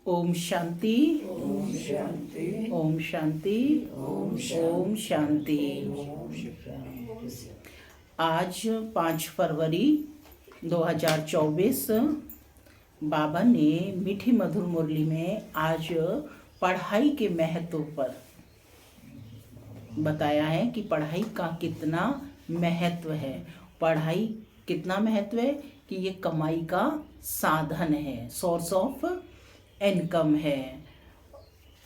ओम शांति, ओम शांति, ओम शांति, ओम ओम शांति। आज 5 फरवरी 2024 बाबा ने मीठी मधुर मुरली में आज पढ़ाई के महत्व पर बताया है कि पढ़ाई का कितना महत्व है। पढ़ाई कितना महत्व है कि ये कमाई का साधन है, सोर्स ऑफ इनकम है।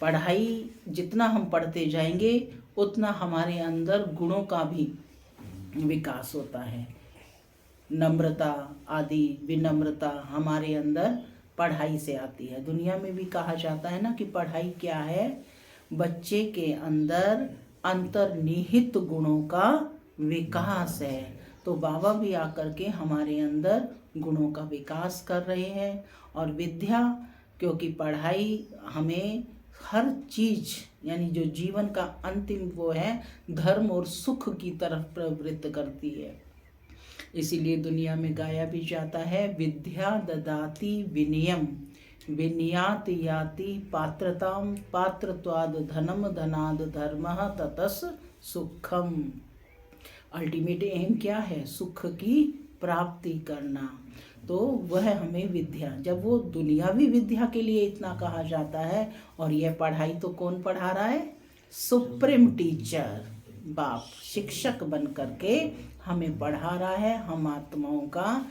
पढ़ाई जितना हम पढ़ते जाएंगे उतना हमारे अंदर गुणों का भी विकास होता है। नम्रता आदि, विनम्रता हमारे अंदर पढ़ाई से आती है। दुनिया में भी कहा जाता है ना कि पढ़ाई क्या है, बच्चे के अंदर अंतर्निहित गुणों का विकास है। तो बाबा भी आकर के हमारे अंदर गुणों का विकास कर रहे हैं। और विद्या, क्योंकि पढ़ाई हमें हर चीज यानी जो जीवन का अंतिम वो है धर्म और सुख की तरफ प्रवृत्त करती है। इसीलिए दुनिया में गाया भी जाता है, विद्या ददाति विनयम विनयात याति पात्रताम पात्रत्वाद धनम धनाद धर्मः ततस सुखम। अल्टीमेट एम क्या है? सुख की प्राप्ति करना। तो वह हमें विद्या, जब वो दुनियावी विद्या के लिए इतना कहा जाता है, और यह पढ़ाई तो कौन पढ़ा रहा है? सुप्रीम टीचर, बाप शिक्षक बन करके हमें पढ़ा रहा है। हम आत्माओं का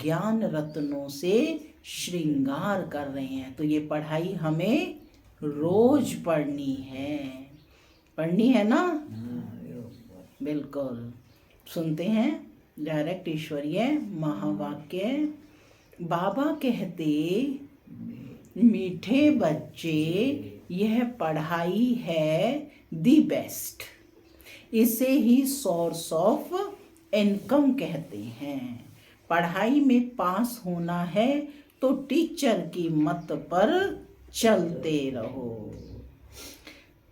ज्ञान रत्नों से श्रृंगार कर रहे हैं। तो ये पढ़ाई हमें रोज पढ़नी है ना? बिल्कुल। सुनते हैं डायरेक्ट ईश्वरीय महावाक्य। बाबा कहते, मीठे बच्चे, यह पढ़ाई है दी बेस्ट। इसे ही सोर्स ऑफ इनकम कहते हैं। पढ़ाई में पास होना है तो टीचर की मत पर चलते रहो।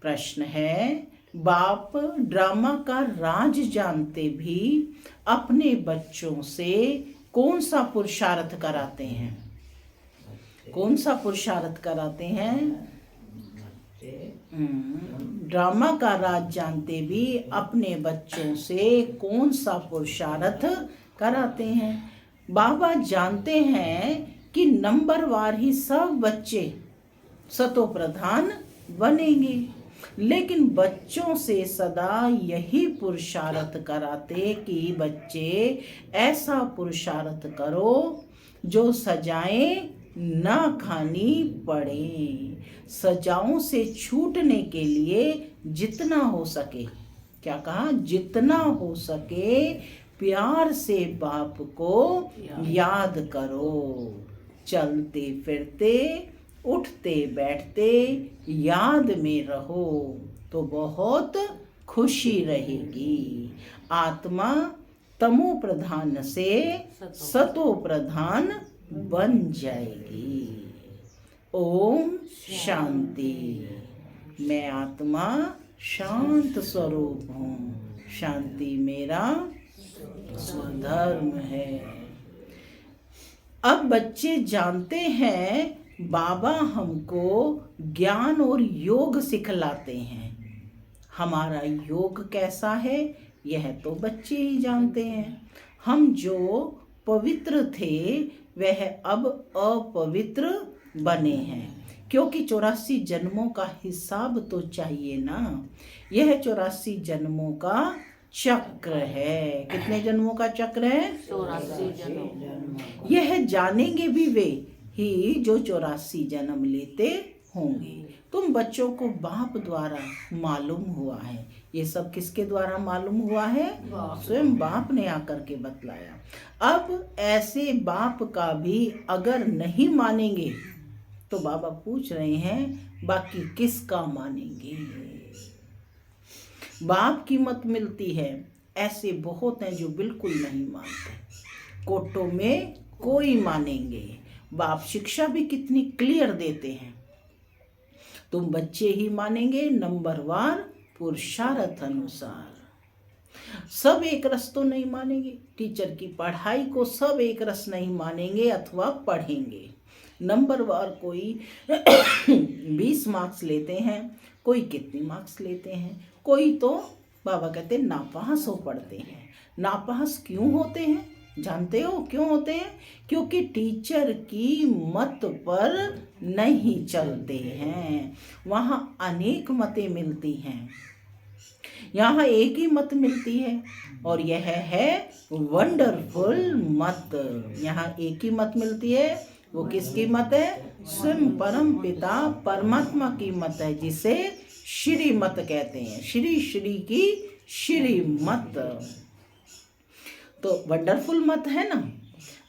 प्रश्न है, बाप ड्रामा का राज जानते भी अपने बच्चों से कौन सा पुरुषार्थ कराते हैं? कौन सा पुरुषार्थ कराते हैं? ड्रामा का राज जानते भी अपने बच्चों से कौन सा पुरुषार्थ कराते हैं? बाबा जानते हैं कि नंबरवार ही सब बच्चे सतो प्रधान बनेंगे, लेकिन बच्चों से सदा यही पुरुषार्थ कराते कि बच्चे ऐसा पुरुषार्थ करो जो सजाएं ना खानी पड़े। सजाओं से छूटने के लिए जितना हो सके, क्या कहा? जितना हो सके प्यार से बाप को याद करो। चलते फिरते उठते बैठते याद में रहो तो बहुत खुशी रहेगी। आत्मा तमो प्रधान से सतो प्रधान बन जाएगी। ओम शांति। मैं आत्मा शांत स्वरूप हूँ। शांति मेरा स्वधर्म है। अब बच्चे जानते हैं बाबा हमको ज्ञान और योग सिखलाते हैं। हमारा योग कैसा है यह तो बच्चे ही जानते हैं। हम जो पवित्र थे वह अब अपवित्र बने हैं, क्योंकि 84 जन्मों का हिसाब तो चाहिए ना। यह 84 जन्मों का चक्र है। कितने जन्मों का चक्र है? 84 जन्म। यह जानेंगे भी वे ही जो 84 जन्म लेते होंगे। तुम बच्चों को बाप द्वारा मालूम हुआ है। ये सब किसके द्वारा मालूम हुआ है? स्वयं बाप ने आकर के बतलाया। अब ऐसे बाप का भी अगर नहीं मानेंगे तो बाबा पूछ रहे हैं बाकी किसका मानेंगे? बाप की मत मिलती है, ऐसे बहुत हैं जो बिल्कुल नहीं मानते। कोटों में कोई मानेंगे। बाप शिक्षा भी कितनी क्लियर देते हैं, तुम बच्चे ही मानेंगे नंबरवार पुरुषार्थ अनुसार। सब एक रस तो नहीं मानेंगे। टीचर की पढ़ाई को सब एक रस नहीं मानेंगे अथवा पढ़ेंगे। नंबरवार कोई 20 मार्क्स लेते हैं, कोई कितने मार्क्स लेते हैं, कोई तो बाबा कहते हैं नापास हो पड़ते हैं। नापास क्यों होते हैं जानते हो क्यों होते हैं? क्योंकि टीचर की मत पर नहीं चलते हैं। वहाँ अनेक मतें मिलती हैं, यहाँ एक ही मत मिलती है और यह है वंडरफुल मत। यहाँ एक ही मत मिलती है, वो किसकी मत है? स्वयं परम पिता परमात्मा की मत है, जिसे श्री मत कहते हैं। श्री श्री की श्री मत तो वंडरफुल मत है ना।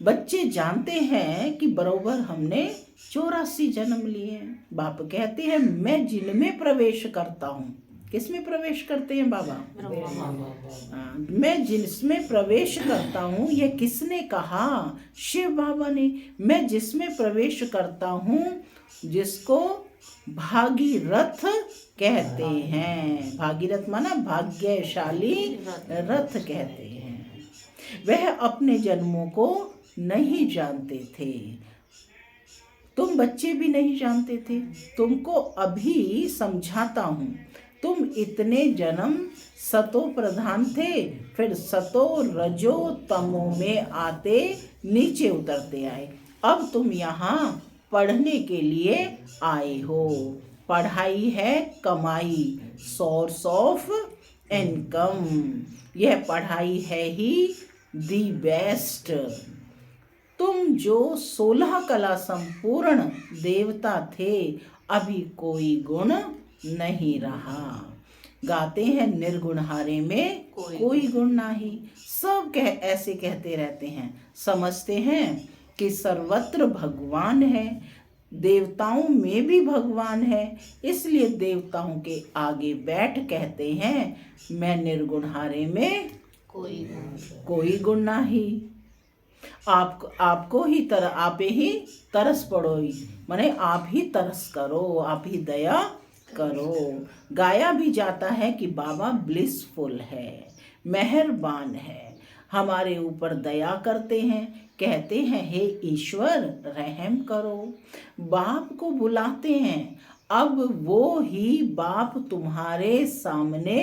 बच्चे जानते हैं कि बरोबर हमने 84 जन्म लिए हैं। बाप कहते हैं मैं जिनमें प्रवेश करता हूँ। किसमें प्रवेश करते हैं बाबा? मैं जिसमें प्रवेश करता हूँ। यह किसने कहा? शिव बाबा ने। मैं जिसमें प्रवेश करता हूँ, जिसको भागीरथ कहते हैं। भागीरथ माना भाग्यशाली रथ कहते हैं। वह अपने जन्मों को नहीं जानते थे। तुम बच्चे भी नहीं जानते थे। तुमको अभी समझाता हूँ। तुम इतने जन्म सतो प्रधान थे, फिर सतो रजो तमो में आते नीचे उतरते आए। अब तुम यहाँ पढ़ने के लिए आए हो। पढ़ाई है कमाई, सोर्स ऑफ इनकम। यह पढ़ाई है ही दी बेस्ट। तुम जो 16 कला संपूर्ण देवता थे, अभी कोई गुण नहीं रहा। गाते हैं निर्गुण हारे में कोई गुण नहीं। सब ऐसे कहते रहते हैं। समझते हैं कि सर्वत्र भगवान है, देवताओं में भी भगवान है, इसलिए देवताओं के आगे बैठ कहते हैं मैं निर्गुण हारे में कोई गुण नहीं। आपको ही आप ही तरस पड़ोई, माने आप ही तरस करो, आप ही दया करो। गाया भी जाता है कि बाबा ब्लिसफुल है, मेहरबान है, हमारे ऊपर दया करते हैं। कहते हैं हे ईश्वर रहम करो। बाप को बुलाते हैं, अब वो ही बाप तुम्हारे सामने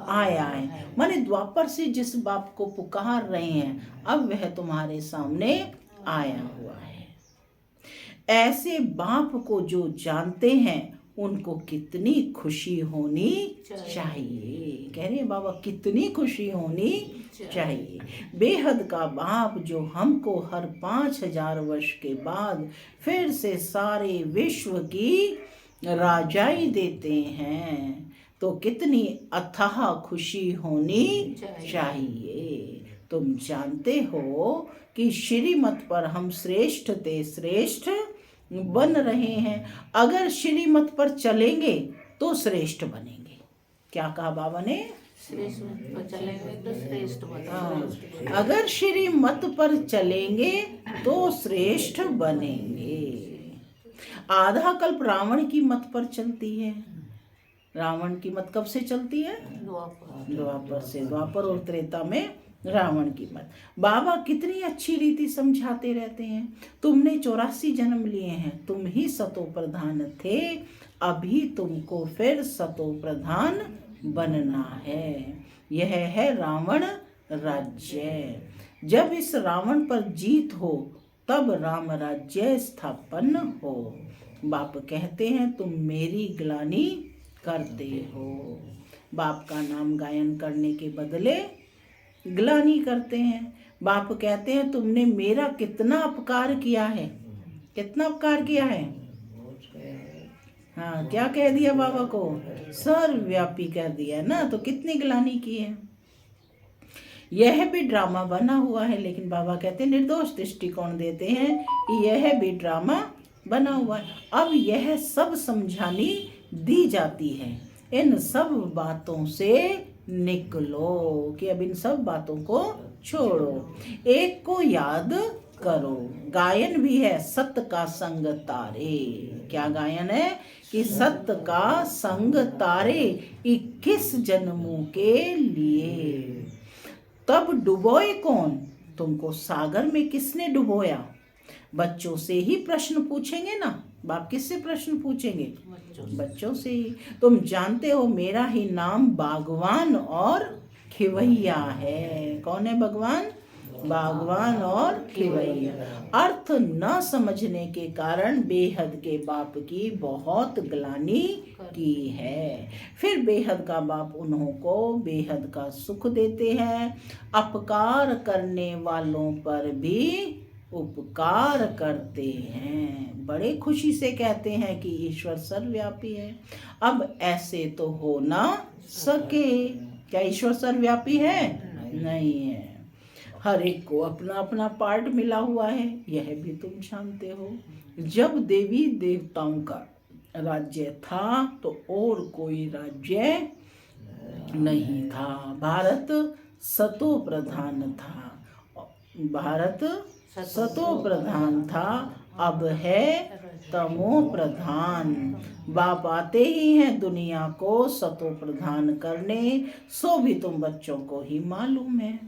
आया है। माने द्वापर से जिस बाप को पुकार रहे हैं, अब वह तुम्हारे सामने आया हुआ है। ऐसे बाप को जो जानते हैं, उनको कितनी खुशी होनी चाहिए। कह रहे हैं बाबा कितनी खुशी होनी चाहिए। बेहद का बाप जो हमको हर 5000 वर्ष के बाद फिर से सारे विश्व की राजाई देते हैं, तो कितनी अथाह खुशी होनी चाहिए। तुम जानते हो कि श्रीमत पर हम श्रेष्ठ ते श्रेष्ठ बन रहे हैं। अगर श्रीमत पर चलेंगे तो श्रेष्ठ बनेंगे। क्या कहा बाबा ने? श्रेष्ठ पर चलेंगे तो श्रेष्ठ बनेंगे। अगर श्रीमत पर चलेंगे तो श्रेष्ठ बनेंगे। आधा कल्प रावण की मत पर चलती है। रावण की मत कब से चलती है? द्वापर से। द्वापर और त्रेता में रावण की मत। बाबा कितनी अच्छी रीति समझाते रहते हैं। तुमने 84 जन्म लिए हैं, तुम ही सतो प्रधान थे, अभी तुमको फिर सतो प्रधान बनना है। यह है रावण राज्य। जब इस रावण पर जीत हो, तब राम राज्य स्थापन हो। बाप कहते हैं तुम मेरी ग्लानि करते हो। बाप का नाम गायन करने के बदले ग्लानि करते हैं। बाप कहते हैं तुमने मेरा कितना अपकार किया है। कितना अपकार किया है? हाँ, क्या कह दिया बाबा को? सर्वव्यापी कह दिया ना, तो कितनी ग्लानि की है। यह भी ड्रामा बना हुआ है, लेकिन बाबा कहते हैं निर्दोष दृष्टिकोण देते हैं कि यह भी ड्रामा बना हुआ है। अब यह सब समझानी दी जाती है। इन सब बातों से निकलो, कि अब इन सब बातों को छोड़ो, एक को याद करो। गायन भी है सत्य का संग तारे। क्या गायन है? कि सत्य का संग तारे 21 जन्मों के लिए। तब डुबोए कौन? तुमको सागर में किसने डुबोया? बच्चों से ही प्रश्न पूछेंगे ना। बाप किससे प्रश्न पूछेंगे? बच्चों से ही। तुम जानते हो मेरा ही नाम बागवान और खिवैया है। कौन है भगवान? बागवान और खिवैया। अर्थ न समझने के कारण बेहद के बाप की बहुत ग्लानि की है। फिर बेहद का बाप उन्हों को बेहद का सुख देते हैं। अपकार करने वालों पर भी उपकार करते हैं। बड़े खुशी से कहते हैं कि ईश्वर सर्वव्यापी है। अब ऐसे तो हो ना सके। क्या ईश्वर सर्वव्यापी है? नहीं है। हर एक को अपना अपना पार्ट मिला हुआ है, यह भी तुम जानते हो। जब देवी देवताओं का राज्य था तो और कोई राज्य नहीं था। भारत सतो प्रधान था। भारत सतो प्रधान था, अब है तमो प्रधान। बाप आते ही हैं दुनिया को सतो प्रधान करने, सो भी तुम बच्चों को ही मालूम है।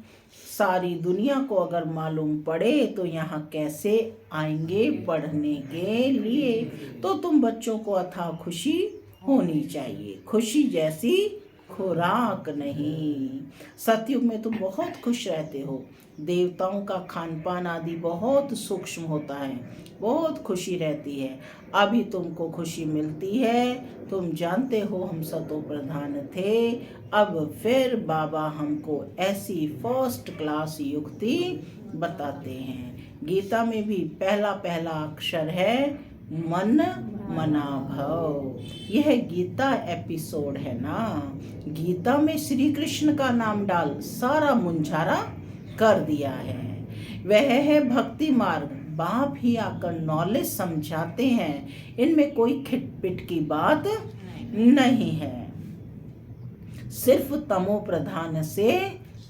सारी दुनिया को अगर मालूम पड़े तो यहाँ कैसे आएंगे पढ़ने के लिए। तो तुम बच्चों को अथाह खुशी होनी चाहिए। खुशी जैसी खुराक नहीं। सतयुग में तुम बहुत खुश रहते हो। देवताओं का खान पान आदि बहुत सूक्ष्म होता है, बहुत खुशी रहती है। अभी तुमको खुशी मिलती है। तुम जानते हो हम सतो प्रधान थे। अब फिर बाबा हमको ऐसी फर्स्ट क्लास युक्ति बताते हैं। गीता में भी पहला पहला अक्षर है मन मना भव। यह गीता एपिसोड है ना। गीता में श्री कृष्ण का नाम डाल सारा मुंझारा कर दिया है। वह है भक्ति मार्ग। बाप ही आकर नॉलेज समझाते हैं। इनमें कोई खिटपिट की बात नहीं है। सिर्फ तमो प्रधान से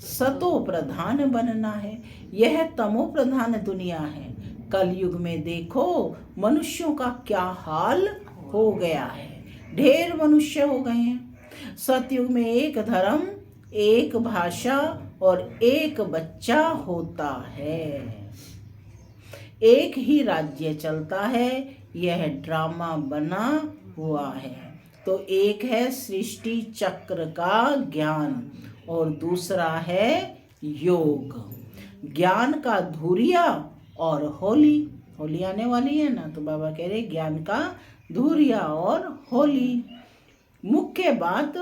सतो प्रधान बनना है। यह तमो प्रधान दुनिया है। कलयुग में देखो मनुष्यों का क्या हाल हो गया है। ढेर मनुष्य हो गए हैं। सतयुग में एक धर्म, एक भाषा और एक बच्चा होता है। एक ही राज्य चलता है। यह ड्रामा बना हुआ है। तो एक है सृष्टि चक्र का ज्ञान और दूसरा है योग। ज्ञान का धुरिया और होली। होली आने वाली है ना, तो बाबा कह रहे ज्ञान का धुरिया और होली। मुख्य बात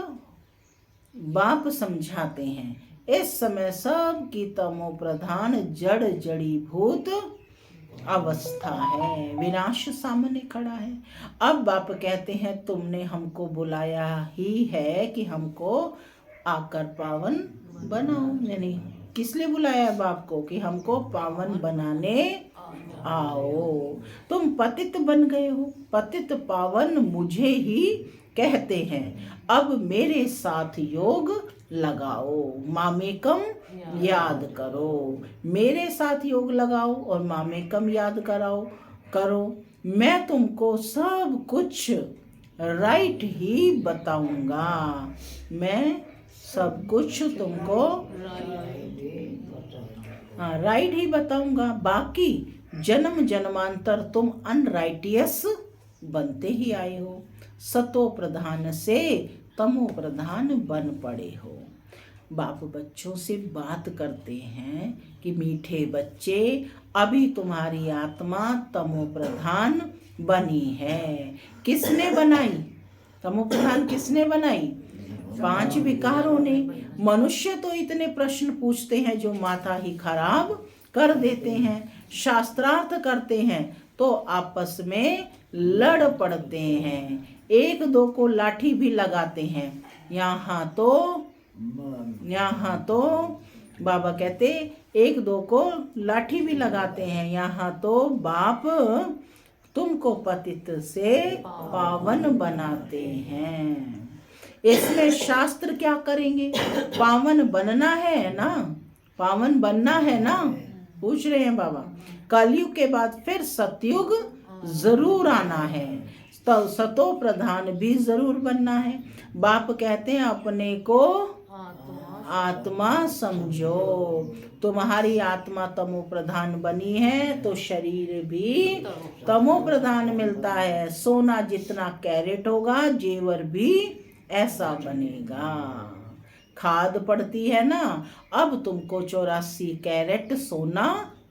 बाप समझाते हैं। इस समय सब की तमो प्रधान जड़ जड़ी भूत अवस्था है। विनाश सामने खड़ा है। अब बाप कहते हैं तुमने हमको बुलाया ही है कि हमको आकर पावन बनाओ। यानी किस लिए बुलाया है बाप को? कि हमको पावन बनाने आओ। तुम पतित बन गए हो। पतित पावन मुझे ही कहते हैं। अब मेरे साथ योग लगाओ। मामेकम याद करो। मेरे साथ योग लगाओ और मामेकम याद करो। मैं तुमको सब कुछ राइट ही बताऊंगा। मैं सब कुछ तुमको राइट ही बताऊंगा। बाकी जन्म जन्मांतर तुम अनराइटियस बनते ही आए हो। सतो प्रधान से तमो प्रधान बन पड़े हो। बाप बच्चों से बात करते हैं कि मीठे बच्चे, अभी तुम्हारी आत्मा तमो प्रधान बनी है। किसने बनाई? तमो प्रधान किसने बनाई? 5 विकारों ने। मनुष्य तो इतने प्रश्न पूछते हैं जो माथा ही खराब कर देते हैं। शास्त्रार्थ करते हैं तो आपस में लड़ पड़ते हैं। एक दो को लाठी भी लगाते हैं। यहाँ तो बाबा कहते एक दो को लाठी भी लगाते हैं। यहाँ तो बाप तुमको पतित से पावन बनाते हैं। इसमें शास्त्र क्या करेंगे? पावन बनना है ना, पावन बनना है ना, पूछ रहे हैं बाबा। कलयुग के बाद फिर सतयुग जरूर आना है। तो सतो प्रधान भी जरूर बनना है। बाप कहते हैं अपने को आत्मा समझो। तुम्हारी आत्मा तमो प्रधान बनी है तो शरीर भी तमो प्रधान मिलता है। सोना जितना कैरेट होगा जेवर भी ऐसा बनेगा। खाद पड़ती है ना, अब तुमको 84 कैरेट सोना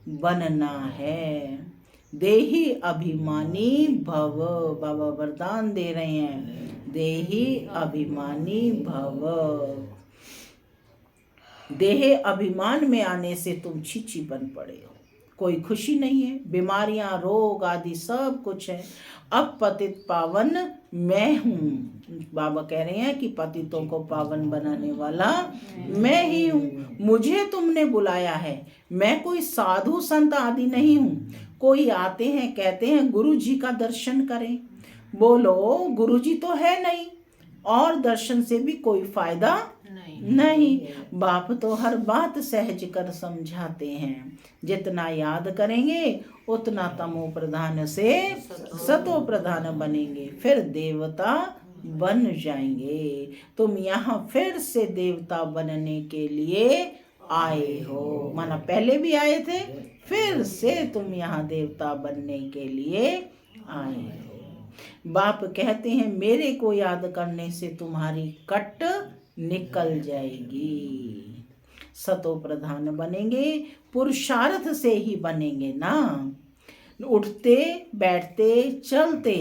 बनना है। देही अभिमानी भव, बाबा वरदान दे रहे हैं, देही अभिमानी भव। देह अभिमान में आने से तुम छिछी बन पड़े हो, कोई खुशी नहीं है, बीमारियां रोग आदि सब कुछ है। अब पतित पावन मैं हूँ। बाबा कह रहे हैं कि पतितों को पावन बनाने वाला मैं ही हूँ। मुझे तुमने बुलाया है, मैं कोई साधु संत आदि नहीं हूँ। कोई आते हैं कहते हैं गुरु जी का दर्शन करें, बोलो गुरु जी तो है नहीं और दर्शन से भी कोई फायदा नहीं। बाप तो हर बात सहज कर समझाते हैं। जितना याद करेंगे उतना तमो प्रधान से सतो प्रधान बनेंगे, फिर देवता बन जाएंगे। तुम यहाँ फिर से देवता बनने के लिए आए हो, माना पहले भी आए थे, फिर से तुम यहाँ देवता बनने के लिए आए हो। बाप कहते हैं मेरे को याद करने से तुम्हारी कट निकल जाएगी। सतो प्रधान बनेंगे, पुरुषार्थ से ही बनेंगे ना। उठते बैठते चलते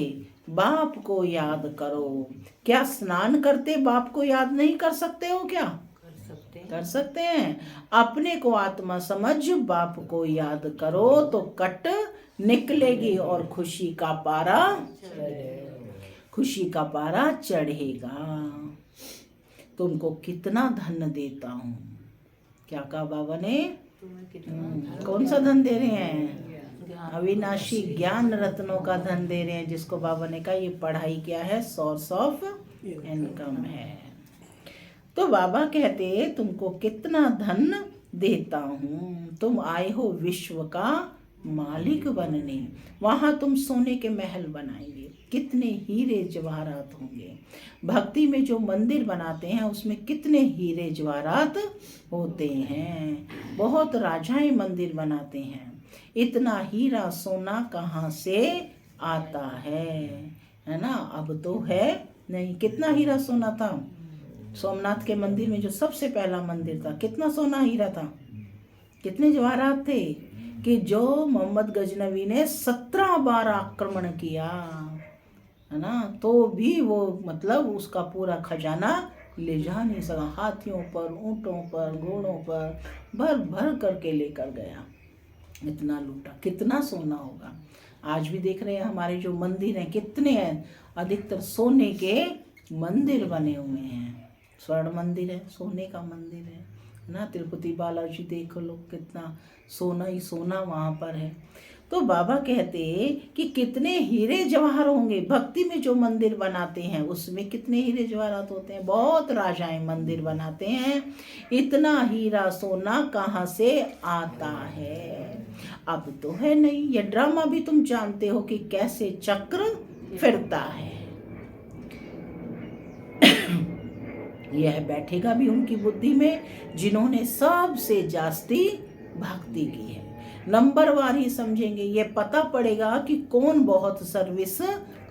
बाप को याद करो। क्या स्नान करते बाप को याद नहीं कर सकते हो? क्या कर सकते हैं। अपने को आत्मा समझ बाप को याद करो तो कट निकलेगी और खुशी का पारा चढ़ेगा। तुमको कितना धन देता हूँ। क्या कहा बाबा ने? कौन सा धन दे रहे हैं? अविनाशी ज्ञान रत्नों का धन दे रहे हैं, जिसको बाबा ने कहा ये पढ़ाई क्या है, सोर्स ऑफ इनकम है। तो बाबा कहते तुमको कितना धन देता हूँ। तुम आए हो विश्व का मालिक बनने, वहां तुम सोने के महल बनाएंगे, कितने हीरे जवाहरात होंगे। भक्ति में जो मंदिर बनाते हैं उसमें कितने हीरे जवाहरात होते हैं। बहुत राजाएं मंदिर बनाते हैं, इतना हीरा सोना कहाँ से आता है ना? अब तो है नहीं। कितना हीरा सोना था सोमनाथ के मंदिर में, जो सबसे पहला मंदिर था, कितना सोना हीरा था, कितने जवाहरात थे कि जो मोहम्मद गजनवी ने 17 बार आक्रमण किया है ना, तो भी वो मतलब उसका पूरा खजाना ले जा नहीं सका। हाथियों पर, ऊंटों पर, घोड़ों पर भर भर करके लेकर गया, इतना लूटा। कितना सोना होगा। आज भी देख रहे हैं हमारे जो मंदिर हैं कितने हैं, अधिकतर सोने के मंदिर बने हुए हैं। स्वर्ण मंदिर है, सोने का मंदिर है ना। तिरुपति बालाजी देख लो, कितना सोना ही सोना वहाँ पर है। तो बाबा कहते कि कितने हीरे जवाहर होंगे। भक्ति में जो मंदिर बनाते हैं उसमें कितने हीरे जवाहरात होते हैं। बहुत राजाएं मंदिर बनाते हैं, इतना हीरा सोना कहाँ से आता है? अब तो है नहीं। ये ड्रामा भी तुम जानते हो कि कैसे चक्र फिरता है। यह बैठेगा भी उनकी बुद्धि में जिन्होंने सबसे जास्ती भक्ति की है। नंबरवार ही समझेंगे। ये पता पड़ेगा कि कौन बहुत सर्विस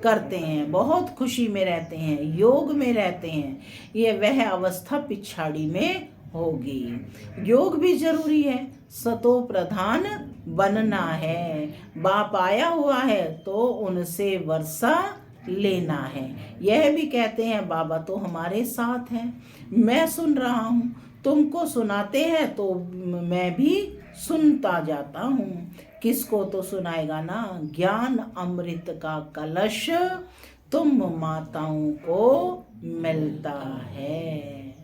करते हैं, बहुत खुशी में रहते हैं, योग में रहते हैं। ये वह अवस्था पिछाड़ी में होगी। योग भी जरूरी है, सतो प्रधान बनना है। बाप आया हुआ है तो उनसे वर्षा लेना है। यह भी कहते हैं बाबा तो हमारे साथ हैं, मैं सुन रहा हूँ, तुमको सुनाते हैं तो मैं भी सुनता जाता हूँ। किसको तो सुनाएगा ना, ज्ञान अमृत का कलश तुम माताओं को मिलता है।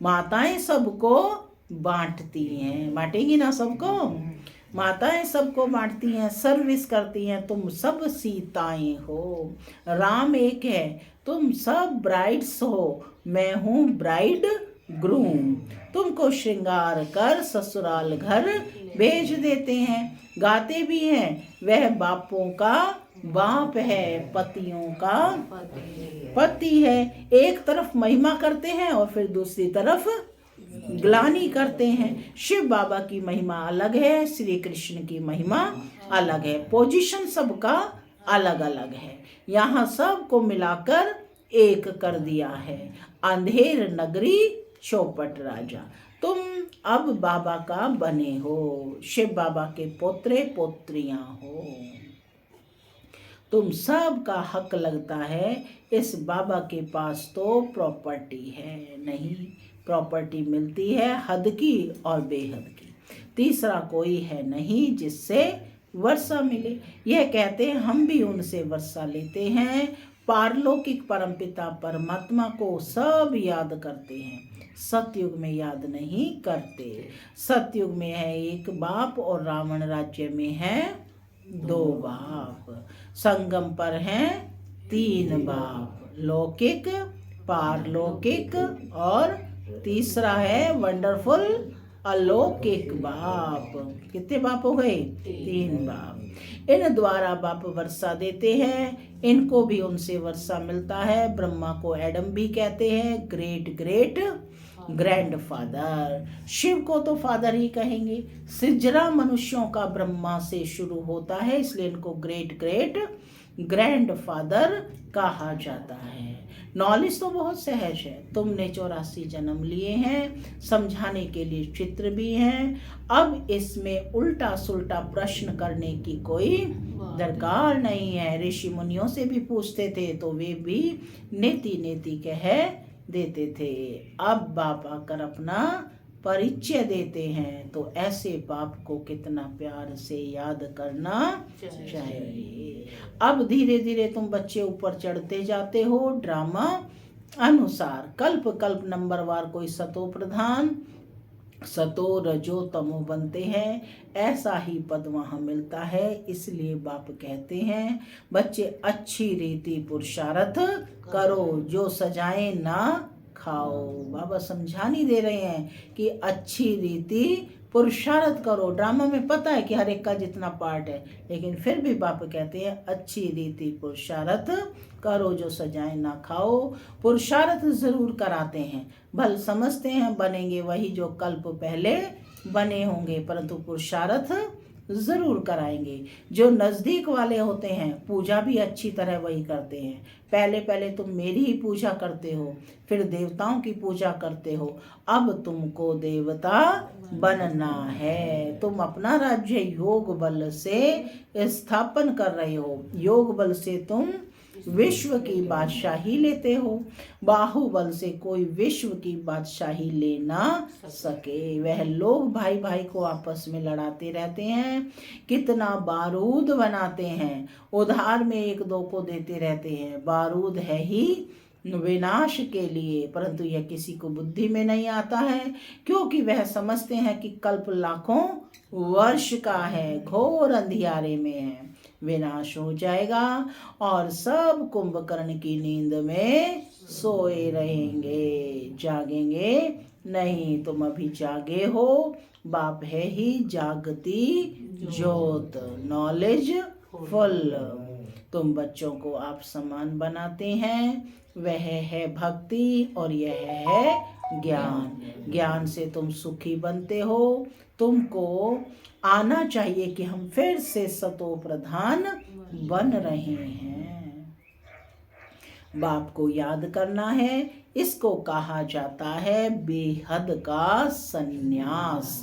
माताएं सबको बांटती हैं, बांटेगी ना सबको। माताएं सबको बांटती हैं, सर्विस करती हैं। तुम सब सीताएं हो, राम एक है, तुम सब ब्राइड्स हो, मैं हूँ ब्राइड ग्रूम। तुमको श्रृंगार कर ससुराल घर भेज देते हैं। गाते भी हैं वह बापों का बाप है, पतियों का पति है। एक तरफ महिमा करते हैं और फिर दूसरी तरफ ग्लानि करते हैं। शिव बाबा की महिमा अलग है, श्री कृष्ण की महिमा अलग है, पोजीशन सबका अलग अलग है। यहाँ सबको मिलाकर एक कर दिया है। अंधेर नगरी चौपट राजा, तुम अब बाबा का बने हो, शिव बाबा के पोत्रे पोत्रियां हो। तुम सब का हक लगता है। इस बाबा के पास तो प्रॉपर्टी है नहीं, प्रॉपर्टी मिलती है हद की और बेहद की। तीसरा कोई है नहीं जिससे वर्षा मिले। यह कहते हैं हम भी उनसे वर्षा लेते हैं। पारलौकिक परमपिता परमात्मा को सब याद करते हैं, सतयुग में याद नहीं करते। सतयुग में है एक बाप और रावण राज्य में है दो बाप। संगम पर हैं तीन बाप, लौकिक, पारलौकिक और तीसरा है वंडरफुल अलौकिक बाप। कितने बाप हो गए? तीन बाप। इन द्वारा बाप वर्षा देते हैं, इनको भी उनसे वर्षा मिलता है। ब्रह्मा को एडम भी कहते हैं, great great grandfather. Shiv को तो फादर ही कहेंगे। सिजरा मनुष्यों का ब्रह्मा से शुरू होता है, इसलिए इनको ग्रेट ग्रेट ग्रैंड फादर कहा जाता है। नॉलेज तो बहुत सहज है। तुमने 84 जन्म लिए हैं, समझाने के लिए चित्र भी हैं। अब इसमें उल्टा सुल्टा प्रश्न करने की कोई दरकार नहीं है। ऋषि मुनियों से भी पूछते थे तो वे भी नेति नेति कह देते थे। अब बाप आकर अपना परिचय देते हैं, तो ऐसे बाप को कितना प्यार से याद करना चाहिए। अब धीरे धीरे तुम बच्चे ऊपर चढ़ते जाते हो ड्रामा अनुसार। कल्प कल्प नंबरवार कोई सतो प्रधान, सतो रजो तमो बनते हैं। ऐसा ही पद वहाँ मिलता है। इसलिए बाप कहते हैं बच्चे अच्छी रीति पुरुषार्थ करो, जो सजाए ना खाओ। बाबा समझानी दे रहे हैं कि अच्छी रीति पुरुषार्थ करो। ड्रामा में पता है कि हर एक का जितना पार्ट है, लेकिन फिर भी बाप कहते हैं अच्छी रीति पुरुषार्थ करो, जो सजाए ना खाओ। पुरुषार्थ जरूर कराते हैं, भल समझते हैं बनेंगे वही जो कल्प पहले बने होंगे, परंतु पुरुषार्थ जरूर कराएंगे। जो नजदीक वाले होते हैं पूजा भी अच्छी तरह वही करते हैं। पहले पहले तुम मेरी ही पूजा करते हो, फिर देवताओं की पूजा करते हो। अब तुमको देवता बनना है। तुम अपना राज्य योग बल से स्थापन कर रहे हो। योग बल से तुम विश्व की बादशाही लेते हो। बाहुबल से कोई विश्व की बादशाही ले ना सके। वह लोग भाई भाई को आपस में लड़ाते रहते हैं, कितना बारूद बनाते हैं, उधार में एक दो को देते रहते हैं। बारूद है ही विनाश के लिए, परंतु यह किसी को बुद्धि में नहीं आता है, क्योंकि वह समझते हैं कि कल्प लाखों वर्ष का है, घोर अंधियारे में है, विनाश हो जाएगा और सब कुंभकर्ण की नींद में सोए रहेंगे, जागेंगे नहीं। तुम अभी जागे हो, बाप है ही जागती ज्योत, नॉलेज फुल। तुम बच्चों को आप समान बनाते हैं, वह है भक्ति और यह है ज्ञान। ज्ञान से तुम सुखी बनते हो। तुमको आना चाहिए कि हम फिर से सतो प्रधान बन रहे हैं। बाप को याद करना है। इसको कहा जाता है बेहद का संन्यास।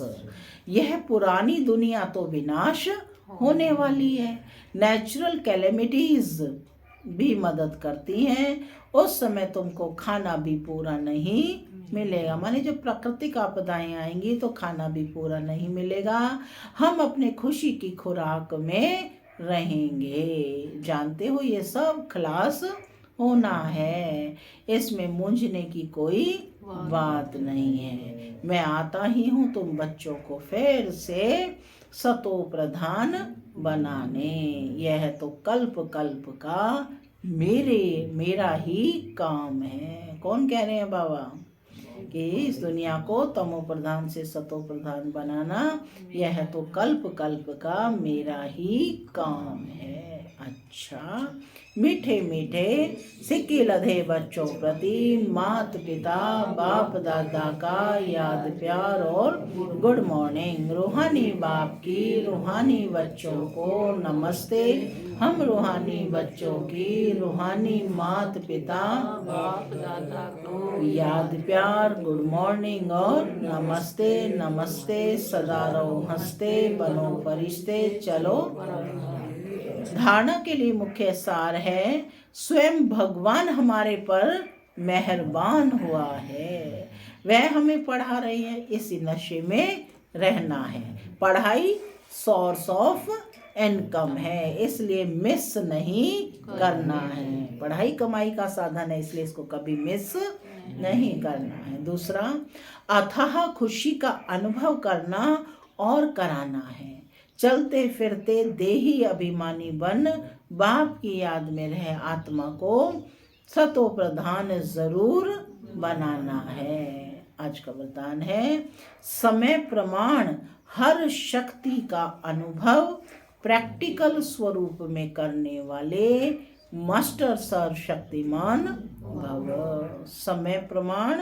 यह पुरानी दुनिया तो विनाश होने वाली है। नेचुरल कैलेमिटीज भी मदद करती हैं। उस समय तुमको खाना भी पूरा नहीं मिलेगा। माने जब प्राकृतिक आपदाएं आएंगी तो खाना भी पूरा नहीं मिलेगा। हम अपने खुशी की खुराक में रहेंगे। जानते हो ये सब खलास होना है, इसमें मूंझने की कोई बात नहीं है। मैं आता ही हूँ तुम बच्चों को फिर से सतो प्रधान बनाने। यह तो कल्प कल्प का मेरा ही काम है। कौन कह रहे हैं बाबा कि इस दुनिया को तमो प्रधान से सतो प्रधान बनाना, यह तो कल्प कल्प का मेरा ही काम है। अच्छा, मीठे मीठे सिक्के लधे बच्चों प्रति माता पिता बाप दादा का याद प्यार और गुड मॉर्निंग। रूहानी बाप की रूहानी बच्चों को नमस्ते। हम रूहानी बच्चों की रूहानी माता पिता बाप दादा को याद प्यार गुड मॉर्निंग और नमस्ते। नमस्ते सदा रहो हंसते बनो फरिश्ते चलो। धारणा के लिए मुख्य सार है, स्वयं भगवान हमारे पर मेहरबान हुआ है, वह हमें पढ़ा रहे हैं, इसी नशे में रहना है। पढ़ाई सोर्स ऑफ इनकम है, इसलिए मिस नहीं करना है। पढ़ाई कमाई का साधन है, इसलिए इसको कभी मिस नहीं करना है। दूसरा, अथाह खुशी का अनुभव करना और कराना है। चलते फिरते देही अभिमानी बन बाप की याद में रहे आत्मा को सतो प्रधान जरूर बनाना है। आज का वरदान है, समय प्रमाण हर शक्ति का अनुभव प्रैक्टिकल स्वरूप में करने वाले मास्टर सर्वशक्तिमान भव। समय प्रमाण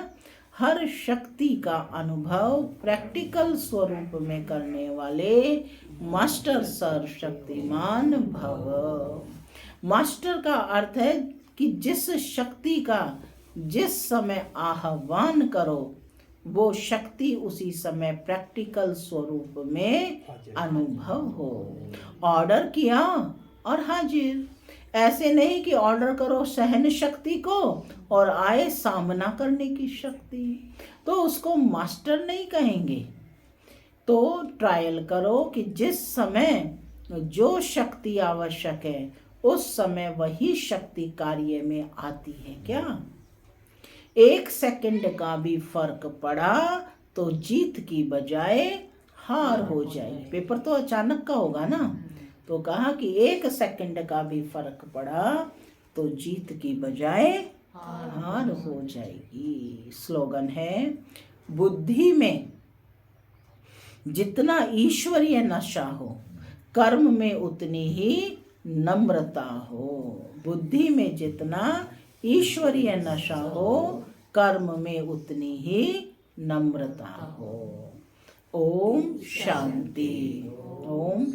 हर शक्ति का अनुभव प्रैक्टिकल स्वरूप में करने वाले मास्टर सर्वशक्तिमान भव। मास्टर का अर्थ है कि जिस शक्ति का जिस समय आह्वान करो वो शक्ति उसी समय प्रैक्टिकल स्वरूप में अनुभव हो। ऑर्डर किया और हाजिर, ऐसे नहीं कि ऑर्डर करो सहन शक्ति को और आए सामना करने की शक्ति, तो उसको मास्टर नहीं कहेंगे। तो ट्रायल करो कि जिस समय जो शक्ति आवश्यक है उस समय वही शक्ति कार्य में आती है। क्या 1 सेकंड का भी फर्क पड़ा तो जीत की बजाय हार हो जाएगी। पेपर तो अचानक का होगा ना, तो कहा कि 1 सेकंड का भी फर्क पड़ा तो जीत की बजाय हार हो जाएगी। स्लोगन है, बुद्धि में जितना ईश्वरीय नशा हो कर्म में उतनी ही नम्रता हो। बुद्धि में जितना ईश्वरीय नशा हो कर्म में उतनी ही नम्रता हो। ओम शांति। ओम